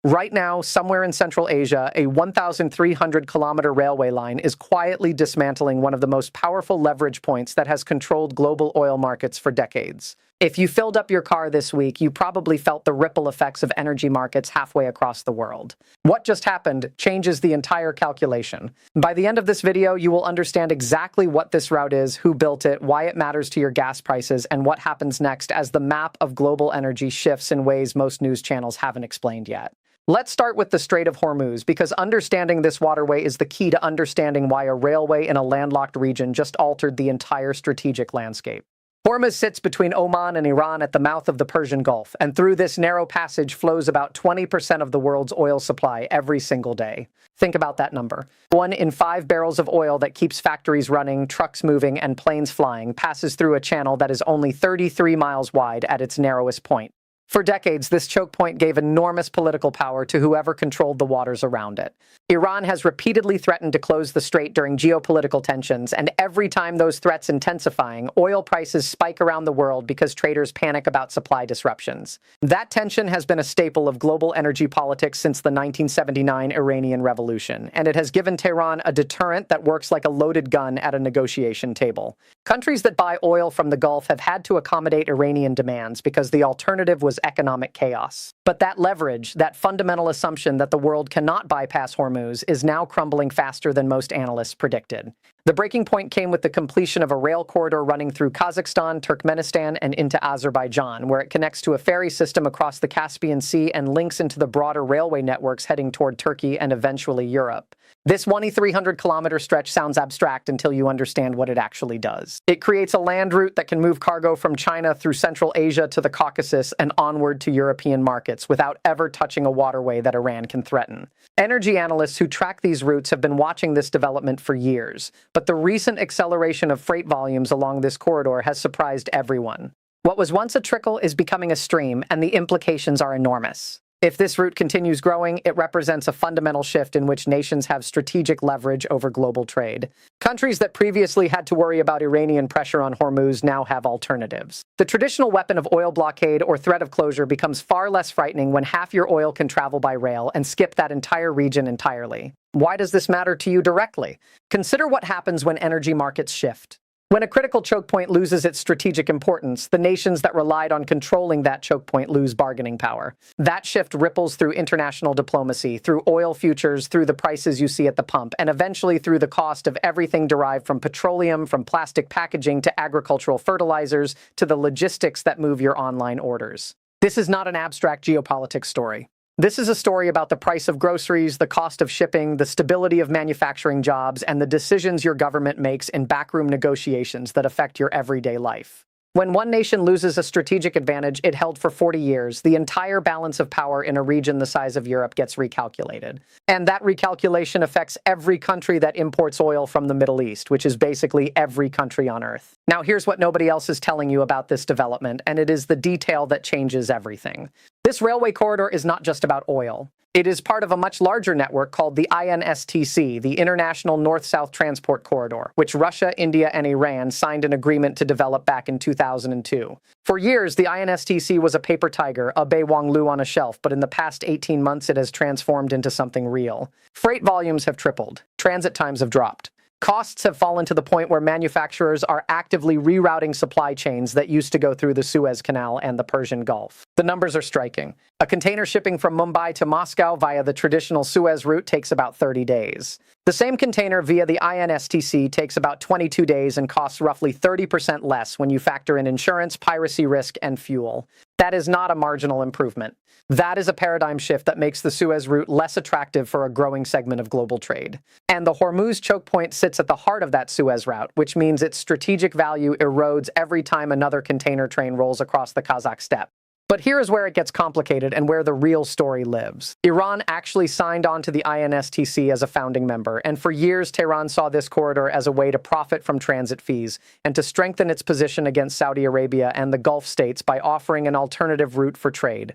Right now, somewhere in Central Asia, a 1,300-kilometer railway line is quietly dismantling one of the most powerful leverage points that has controlled global oil markets for decades. If you filled up your car this week, you probably felt the ripple effects of energy markets halfway across the world. What just happened changes the entire calculation. By the end of this video, you will understand exactly what this route is, who built it, why it matters to your gas prices, and what happens next as the map of global energy shifts in ways most news channels haven't explained yet. Let's start with the Strait of Hormuz, because understanding this waterway is the key to understanding why a railway in a landlocked region just altered the entire strategic landscape. Hormuz sits between Oman and Iran at the mouth of the Persian Gulf, and through this narrow passage flows about 20% of the world's oil supply every single day. Think about that number. 1 in 5 barrels of oil that keeps factories running, trucks moving, and planes flying passes through a channel that is only 33 miles wide at its narrowest point. For decades, this choke point gave enormous political power to whoever controlled the waters around it. Iran has repeatedly threatened to close the strait during geopolitical tensions, and every time those threats intensifying, oil prices spike around the world because traders panic about supply disruptions. That tension has been a staple of global energy politics since the 1979 Iranian Revolution, and it has given Tehran a deterrent that works like a loaded gun at a negotiation table. Countries that buy oil from the Gulf have had to accommodate Iranian demands because the alternative was economic chaos. But that leverage, that fundamental assumption that the world cannot bypass Hormuz, is now crumbling faster than most analysts predicted. The breaking point came with the completion of a rail corridor running through Kazakhstan, Turkmenistan, and into Azerbaijan, where it connects to a ferry system across the Caspian Sea and links into the broader railway networks heading toward Turkey and eventually Europe. This 2,300-kilometer stretch sounds abstract until you understand what it actually does. It creates a land route that can move cargo from China through Central Asia to the Caucasus and onward to European markets without ever touching a waterway that Iran can threaten. Energy analysts who track these routes have been watching this development for years, but the recent acceleration of freight volumes along this corridor has surprised everyone. What was once a trickle is becoming a stream, and the implications are enormous. If this route continues growing, it represents a fundamental shift in which nations have strategic leverage over global trade. Countries that previously had to worry about Iranian pressure on Hormuz now have alternatives. The traditional weapon of oil blockade or threat of closure becomes far less frightening when half your oil can travel by rail and skip that entire region entirely. Why does this matter to you directly? Consider what happens when energy markets shift. When a critical choke point loses its strategic importance, the nations that relied on controlling that choke point lose bargaining power. That shift ripples through international diplomacy, through oil futures, through the prices you see at the pump, and eventually through the cost of everything derived from petroleum, from plastic packaging to agricultural fertilizers, to the logistics that move your online orders. This is not an abstract geopolitics story. This is a story about the price of groceries, the cost of shipping, the stability of manufacturing jobs, and the decisions your government makes in backroom negotiations that affect your everyday life. When one nation loses a strategic advantage it held for 40 years, the entire balance of power in a region the size of Europe gets recalculated. And that recalculation affects every country that imports oil from the Middle East, which is basically every country on Earth. Now here's what nobody else is telling you about this development, and it is the detail that changes everything. This railway corridor is not just about oil. It is part of a much larger network called the INSTC, the International North-South Transport Corridor, which Russia, India, and Iran signed an agreement to develop back in 2002. For years, the INSTC was a paper tiger, a bei wang lu on a shelf, but in the past 18 months it has transformed into something real. Freight volumes have tripled. Transit times have dropped. Costs have fallen to the point where manufacturers are actively rerouting supply chains that used to go through the Suez Canal and the Persian Gulf. The numbers are striking. A container shipping from Mumbai to Moscow via the traditional Suez route takes about 30 days. The same container via the INSTC takes about 22 days and costs roughly 30% less when you factor in insurance, piracy risk, and fuel. That is not a marginal improvement. That is a paradigm shift that makes the Suez route less attractive for a growing segment of global trade. And the Hormuz choke point sits at the heart of that Suez route, which means its strategic value erodes every time another container train rolls across the Kazakh steppe. But here is where it gets complicated and where the real story lives. Iran actually signed on to the INSTC as a founding member, and for years Tehran saw this corridor as a way to profit from transit fees and to strengthen its position against Saudi Arabia and the Gulf states by offering an alternative route for trade.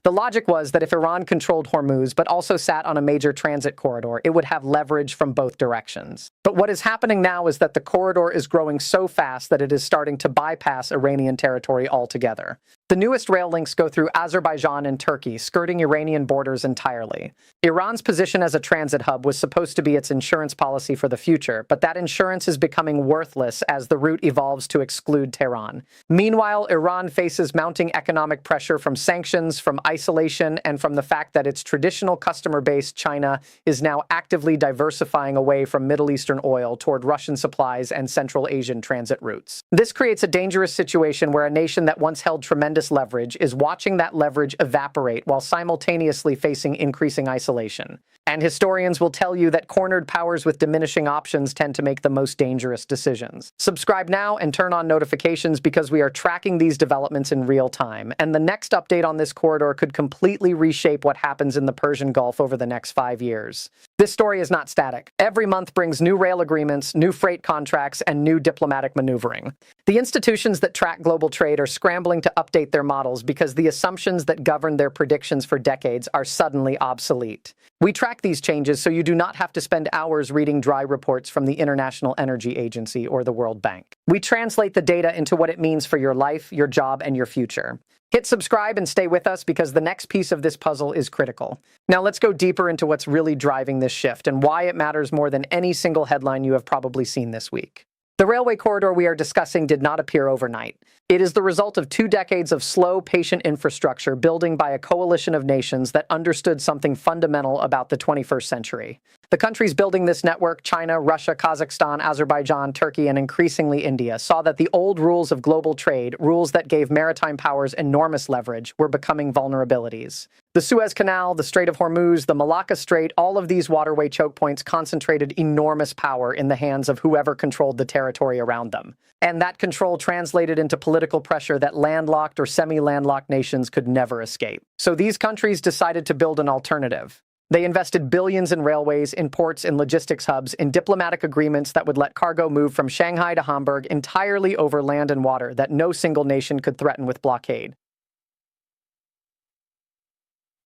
The logic was that if Iran controlled Hormuz but also sat on a major transit corridor, it would have leverage from both directions. But what is happening now is that the corridor is growing so fast that it is starting to bypass Iranian territory altogether. The newest rail links go through Azerbaijan and Turkey, skirting Iranian borders entirely. Iran's position as a transit hub was supposed to be its insurance policy for the future, but that insurance is becoming worthless as the route evolves to exclude Tehran. Meanwhile, Iran faces mounting economic pressure from sanctions, from isolation, and from the fact that its traditional customer base, China, is now actively diversifying away from Middle Eastern oil toward Russian supplies and Central Asian transit routes. This creates a dangerous situation where a nation that once held tremendous leverage is watching that leverage evaporate while simultaneously facing increasing isolation. And historians will tell you that cornered powers with diminishing options tend to make the most dangerous decisions. Subscribe now and turn on notifications because we are tracking these developments in real time, and the next update on this corridor could completely reshape what happens in the Persian Gulf over the next 5 years. This story is not static. Every month brings new rail agreements, new freight contracts, and new diplomatic maneuvering. The institutions that track global trade are scrambling to update their models because the assumptions that governed their predictions for decades are suddenly obsolete. We track these changes so you do not have to spend hours reading dry reports from the International Energy Agency or the World Bank. We translate the data into what it means for your life, your job, and your future. Hit subscribe and stay with us because the next piece of this puzzle is critical. Now let's go deeper into what's really driving this shift and why it matters more than any single headline you have probably seen this week. The railway corridor we are discussing did not appear overnight. It is the result of 2 decades of slow, patient infrastructure building by a coalition of nations that understood something fundamental about the 21st century. The countries building this network, China, Russia, Kazakhstan, Azerbaijan, Turkey, and increasingly India, saw that the old rules of global trade, rules that gave maritime powers enormous leverage, were becoming vulnerabilities. The Suez Canal, the Strait of Hormuz, the Malacca Strait, all of these waterway choke points concentrated enormous power in the hands of whoever controlled the territory around them. And that control translated into political pressure that landlocked or semi-landlocked nations could never escape. So these countries decided to build an alternative. They invested billions in railways, in ports, in logistics hubs, in diplomatic agreements that would let cargo move from Shanghai to Hamburg entirely over land and water that no single nation could threaten with blockade.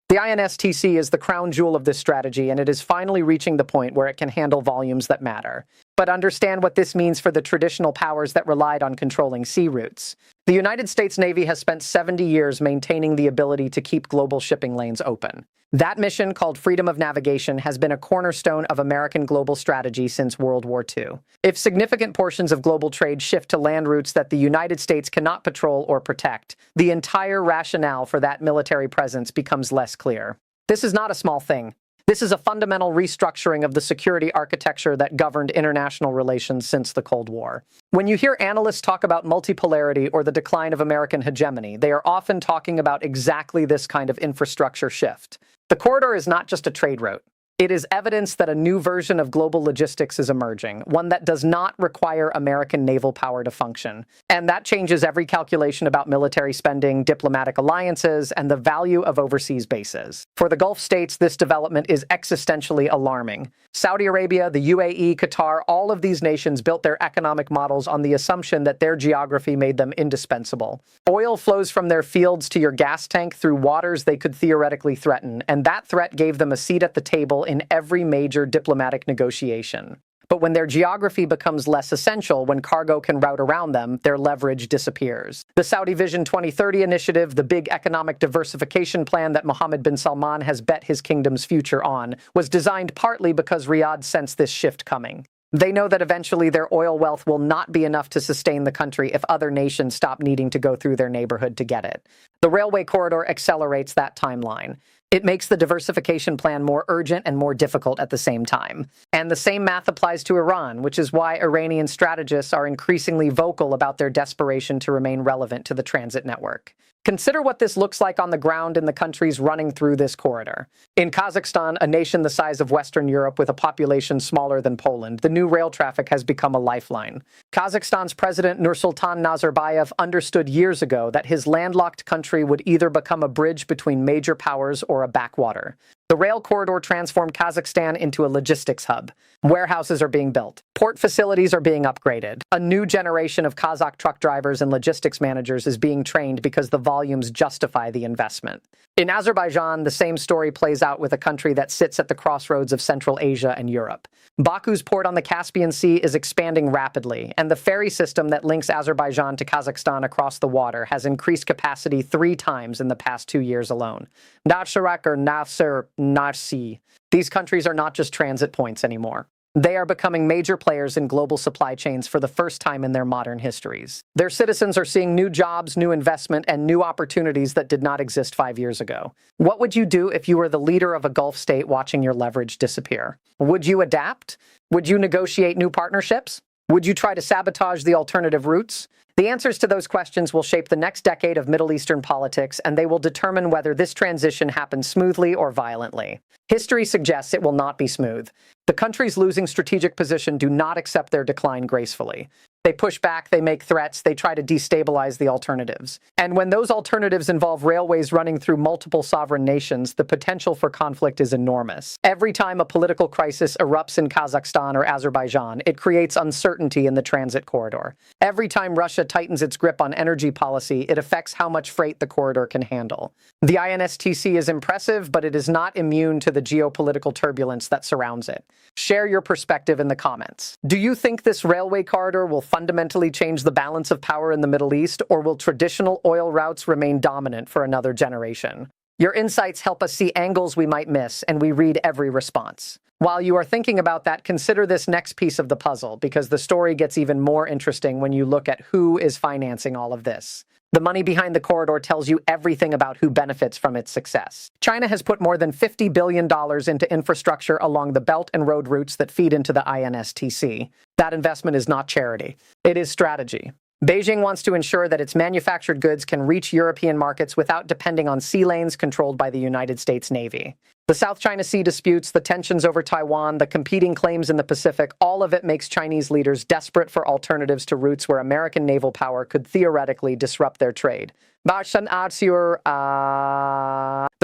The INSTC is the crown jewel of this strategy, and it is finally reaching the point where it can handle volumes that matter. But understand what this means for the traditional powers that relied on controlling sea routes. The United States Navy has spent 70 years maintaining the ability to keep global shipping lanes open. That mission, called freedom of navigation, has been a cornerstone of American global strategy since World War II. If significant portions of global trade shift to land routes that the United States cannot patrol or protect, the entire rationale for that military presence becomes less clear. This is not a small thing. This is a fundamental restructuring of the security architecture that governed international relations since the Cold War. When you hear analysts talk about multipolarity or the decline of American hegemony, they are often talking about exactly this kind of infrastructure shift. The corridor is not just a trade route. It is evidence that a new version of global logistics is emerging, one that does not require American naval power to function. And that changes every calculation about military spending, diplomatic alliances, and the value of overseas bases. For the Gulf states, this development is existentially alarming. Saudi Arabia, the UAE, Qatar, all of these nations built their economic models on the assumption that their geography made them indispensable. Oil flows from their fields to your gas tank through waters they could theoretically threaten, and that threat gave them a seat at the table in every major diplomatic negotiation. But when their geography becomes less essential, when cargo can route around them, their leverage disappears. The Saudi Vision 2030 initiative, the big economic diversification plan that Mohammed bin Salman has bet his kingdom's future on, was designed partly because Riyadh sensed this shift coming. They know that eventually their oil wealth will not be enough to sustain the country if other nations stop needing to go through their neighborhood to get it. The railway corridor accelerates that timeline. It makes the diversification plan more urgent and more difficult at the same time. And the same math applies to Iran, which is why Iranian strategists are increasingly vocal about their desperation to remain relevant to the transit network. Consider what this looks like on the ground in the countries running through this corridor. In Kazakhstan, a nation the size of Western Europe with a population smaller than Poland, the new rail traffic has become a lifeline. Kazakhstan's president Nursultan Nazarbayev understood years ago that his landlocked country would either become a bridge between major powers or a backwater. The rail corridor transformed Kazakhstan into a logistics hub. Warehouses are being built. Port facilities are being upgraded. A new generation of Kazakh truck drivers and logistics managers is being trained because the volumes justify the investment. In Azerbaijan, the same story plays out with a country that sits at the crossroads of Central Asia and Europe. Baku's port on the Caspian Sea is expanding rapidly, and the ferry system that links Azerbaijan to Kazakhstan across the water has increased capacity 3 times in the past 2 years alone. Navsharak or Nafsir Narsi. These countries are not just transit points anymore. They are becoming major players in global supply chains for the first time in their modern histories. Their citizens are seeing new jobs, new investment, and new opportunities that did not exist 5 years ago. What would you do if you were the leader of a Gulf state watching your leverage disappear? Would you adapt? Would you negotiate new partnerships? Would you try to sabotage the alternative routes? The answers to those questions will shape the next decade of Middle Eastern politics, and they will determine whether this transition happens smoothly or violently. History suggests it will not be smooth. The countries losing strategic position do not accept their decline gracefully. They push back, they make threats, they try to destabilize the alternatives. And when those alternatives involve railways running through multiple sovereign nations, the potential for conflict is enormous. Every time a political crisis erupts in Kazakhstan or Azerbaijan, it creates uncertainty in the transit corridor. Every time Russia tightens its grip on energy policy, it affects how much freight the corridor can handle. The INSTC is impressive, but it is not immune to the geopolitical turbulence that surrounds it. Share your perspective in the comments. Do you think this railway corridor will fundamentally change the balance of power in the Middle East, or will traditional oil routes remain dominant for another generation? Your insights help us see angles we might miss, and we read every response. While you are thinking about that, consider this next piece of the puzzle, because the story gets even more interesting when you look at who is financing all of this. The money behind the corridor tells you everything about who benefits from its success. China has put more than $50 billion into infrastructure along the Belt and Road routes that feed into the INSTC. That investment is not charity. It is strategy. Beijing wants to ensure that its manufactured goods can reach European markets without depending on sea lanes controlled by the United States Navy. The South China Sea disputes, the tensions over Taiwan, the competing claims in the Pacific, all of it makes Chinese leaders desperate for alternatives to routes where American naval power could theoretically disrupt their trade. The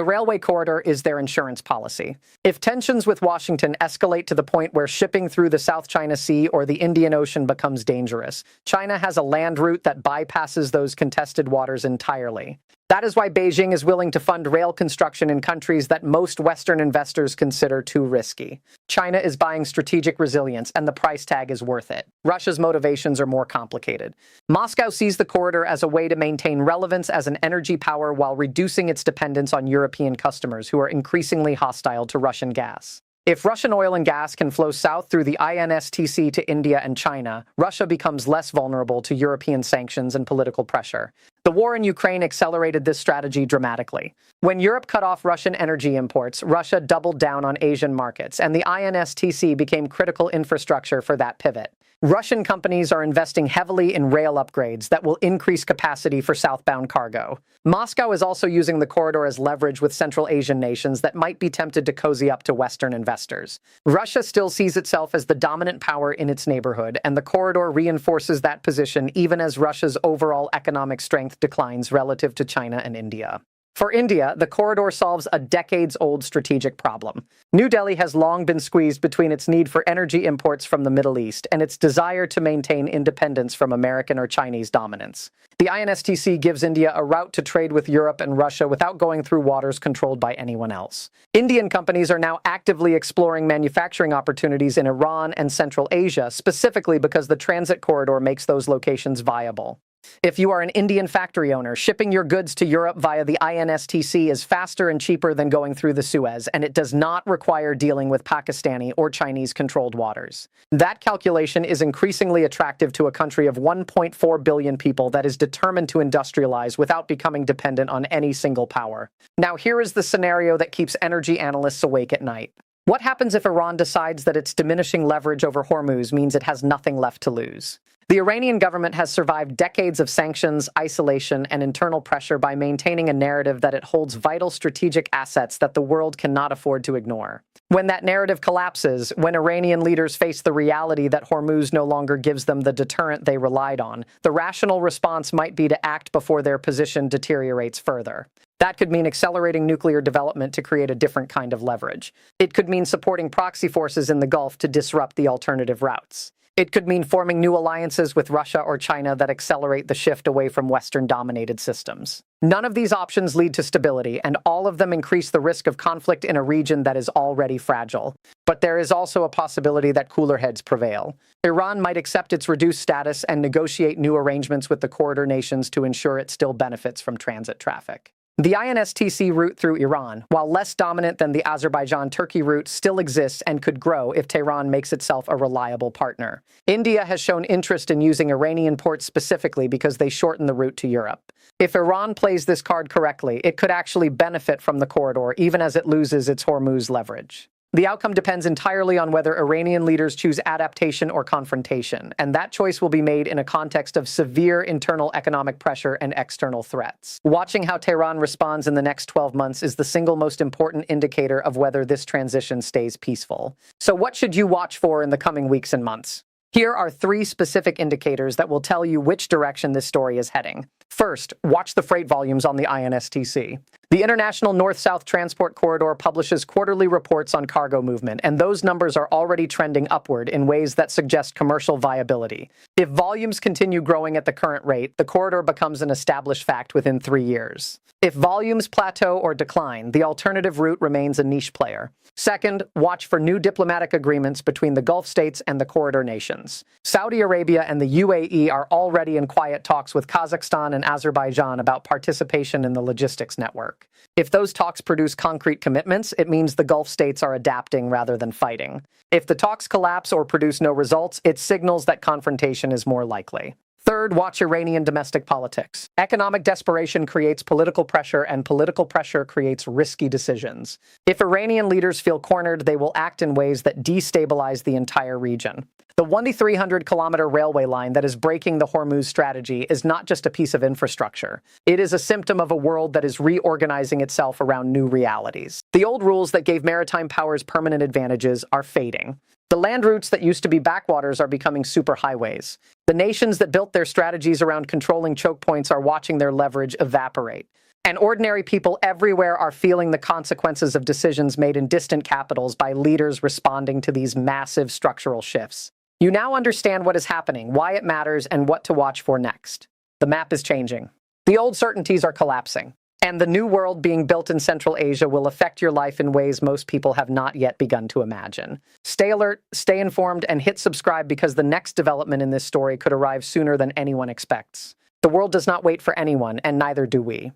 railway corridor is their insurance policy. If tensions with Washington escalate to the point where shipping through the South China Sea or the Indian Ocean becomes dangerous, China has a land route that bypasses those contested waters entirely. That is why Beijing is willing to fund rail construction in countries that most Western investors consider too risky. China is buying strategic resilience, and the price tag is worth it. Russia's motivations are more complicated. Moscow sees the corridor as a way to maintain relevance as an energy power while reducing its dependence on European customers who are increasingly hostile to Russian gas. If Russian oil and gas can flow south through the INSTC to India and China, Russia becomes less vulnerable to European sanctions and political pressure. The war in Ukraine accelerated this strategy dramatically. When Europe cut off Russian energy imports, Russia doubled down on Asian markets, and the INSTC became critical infrastructure for that pivot. Russian companies are investing heavily in rail upgrades that will increase capacity for southbound cargo. Moscow is also using the corridor as leverage with Central Asian nations that might be tempted to cozy up to Western investors. Russia still sees itself as the dominant power in its neighborhood, and the corridor reinforces that position even as Russia's overall economic strength declines relative to China and India. For India, the corridor solves a decades-old strategic problem. New Delhi has long been squeezed between its need for energy imports from the Middle East and its desire to maintain independence from American or Chinese dominance. The INSTC gives India a route to trade with Europe and Russia without going through waters controlled by anyone else. Indian companies are now actively exploring manufacturing opportunities in Iran and Central Asia, specifically because the transit corridor makes those locations viable. If you are an Indian factory owner, shipping your goods to Europe via the INSTC is faster and cheaper than going through the Suez, and it does not require dealing with Pakistani or Chinese-controlled waters. That calculation is increasingly attractive to a country of 1.4 billion people that is determined to industrialize without becoming dependent on any single power. Now, here is the scenario that keeps energy analysts awake at night. What happens if Iran decides that its diminishing leverage over Hormuz means it has nothing left to lose? The Iranian government has survived decades of sanctions, isolation, and internal pressure by maintaining a narrative that it holds vital strategic assets that the world cannot afford to ignore. When that narrative collapses, when Iranian leaders face the reality that Hormuz no longer gives them the deterrent they relied on, the rational response might be to act before their position deteriorates further. That could mean accelerating nuclear development to create a different kind of leverage. It could mean supporting proxy forces in the Gulf to disrupt the alternative routes. It could mean forming new alliances with Russia or China that accelerate the shift away from Western-dominated systems. None of these options lead to stability, and all of them increase the risk of conflict in a region that is already fragile. But there is also a possibility that cooler heads prevail. Iran might accept its reduced status and negotiate new arrangements with the corridor nations to ensure it still benefits from transit traffic. The INSTC route through Iran, while less dominant than the Azerbaijan-Turkey route, still exists and could grow if Tehran makes itself a reliable partner. India has shown interest in using Iranian ports specifically because they shorten the route to Europe. If Iran plays this card correctly, it could actually benefit from the corridor even as it loses its Hormuz leverage. The outcome depends entirely on whether Iranian leaders choose adaptation or confrontation, and that choice will be made in a context of severe internal economic pressure and external threats. Watching how Tehran responds in the next 12 months is the single most important indicator of whether this transition stays peaceful. So what should you watch for in the coming weeks and months? Here are 3 specific indicators that will tell you which direction this story is heading. First, watch the freight volumes on the INSTC. The International North-South Transport Corridor publishes quarterly reports on cargo movement, and those numbers are already trending upward in ways that suggest commercial viability. If volumes continue growing at the current rate, the corridor becomes an established fact within 3 years. If volumes plateau or decline, the alternative route remains a niche player. Second, watch for new diplomatic agreements between the Gulf states and the corridor nations. Saudi Arabia and the UAE are already in quiet talks with Kazakhstan and Azerbaijan about participation in the logistics network. If those talks produce concrete commitments, it means the Gulf states are adapting rather than fighting. If the talks collapse or produce no results, it signals that confrontation is more likely. Third, watch Iranian domestic politics. Economic desperation creates political pressure, and political pressure creates risky decisions. If Iranian leaders feel cornered, they will act in ways that destabilize the entire region. The 1,300-kilometer railway line that is breaking the Hormuz strategy is not just a piece of infrastructure. It is a symptom of a world that is reorganizing itself around new realities. The old rules that gave maritime powers permanent advantages are fading. The land routes that used to be backwaters are becoming superhighways. The nations that built their strategies around controlling choke points are watching their leverage evaporate. And ordinary people everywhere are feeling the consequences of decisions made in distant capitals by leaders responding to these massive structural shifts. You now understand what is happening, why it matters, and what to watch for next. The map is changing. The old certainties are collapsing. And the new world being built in Central Asia will affect your life in ways most people have not yet begun to imagine. Stay alert, stay informed, and hit subscribe because the next development in this story could arrive sooner than anyone expects. The world does not wait for anyone, and neither do we.